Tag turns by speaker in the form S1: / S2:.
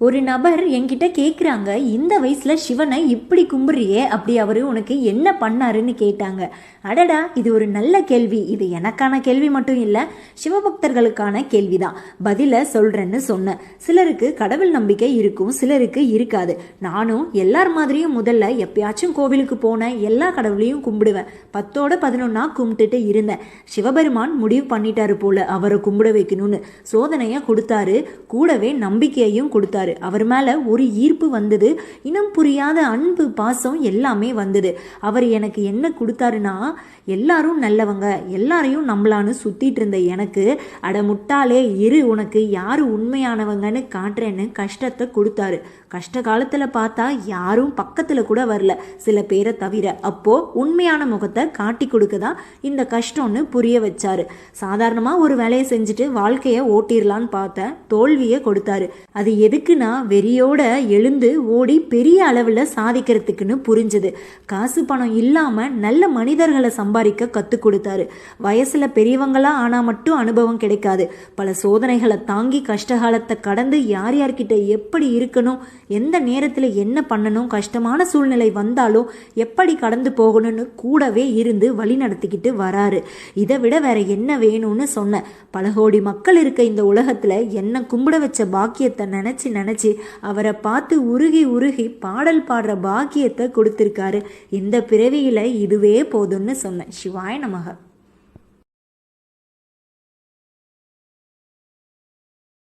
S1: ஒரு நபர் என்கிட்ட கேட்குறாங்க, இந்த வயசில் சிவனை இப்படி கும்பிட்றியே, அப்படி அவர் உனக்கு என்ன பண்ணாருன்னு கேட்டாங்க. அடடா, இது ஒரு நல்ல கேள்வி. இது எனக்கான கேள்வி மட்டும் இல்லை, சிவபக்தர்களுக்கான கேள்விதான். பதிலை சொல்கிறேன்னு சொன்னேன். சிலருக்கு கடவுள் நம்பிக்கை இருக்கும், சிலருக்கு இருக்காது. நானும் எல்லார் மாதிரியும் முதல்ல எப்பயாச்சும் கோவிலுக்கு போனேன், எல்லா கடவுளையும் கும்பிடுவேன். 10-11 கும்பிட்டுட்டு இருந்தேன். சிவபெருமான் முடிவு பண்ணிட்டாரு போல அவரை கும்பிட வைக்கணும்னு. சோதனையை கொடுத்தாரு, கூடவே நம்பிக்கையையும் கொடுத்தாரு. அவர் மேல ஒரு ஈர்ப்பு வந்தது, இனம் புரியாத அன்பு, பாசம் எல்லாமே வந்தது. அவர் எனக்கு என்ன கொடுத்தாருன்னா, எல்லாரும் நல்லவங்க, எல்லாரையும் நம்பலான்னு சுத்திட்டு இருந்த எனக்கு, அட முட்டாளே இரு, உனக்கு யாரு உண்மையானவங்கன்னு காட்டுறேன்னு கஷ்டத்தை கொடுத்தாரு. கஷ்ட காலத்துல பார்த்தா யாரும் பக்கத்துல கூட வரல, சில பேரை தவிர. அப்போ உண்மையான முகத்தை காட்டி கொடுக்கதான் இந்த கஷ்டம்னு புரிய வச்சாரு. சாதாரணமா ஒரு வேலையை செஞ்சுட்டு வாழ்க்கைய ஓட்டிடலான்னு பார்த்தேன், தோல்வியை கொடுத்தாரு. அது எதுக்குன்னா, வெறியோட எழுந்து ஓடி பெரிய அளவுல சாதிக்கிறதுக்குன்னு புரிஞ்சது. காசு பணம் இல்லாம நல்ல மனிதர்களை சம்பாதிக்க கற்றுக் கொடுத்தாரு. வயசுல பெரியவங்களா ஆனா மட்டும் அனுபவம் கிடைக்காது. பல சோதனைகளை தாங்கி கஷ்டகாலத்தை கடந்து யார் யார்கிட்ட எப்படி இருக்கணும், எந்த நேரத்தில் என்ன பண்ணணும், கஷ்டமான சூழ்நிலை வந்தாலும் எப்படி கடந்து போகணும்னு கூடவே இருந்து வழி நடத்திக்கிட்டு வராரு. இதை விட வேற என்ன வேணும்னு சொன்ன. பல கோடி மக்கள் இருக்க இந்த உலகத்துல என்ன கும்பிட வச்ச பாக்கியத்தை நினைச்சு அவரை பார்த்து உருகி உருகி பாடல் பாடுற பாக்கியத்தை கொடுத்திருக்காரு. இந்த பிறவியில இதுவே போதும்னு சொன்னேன். சிவாய நமக.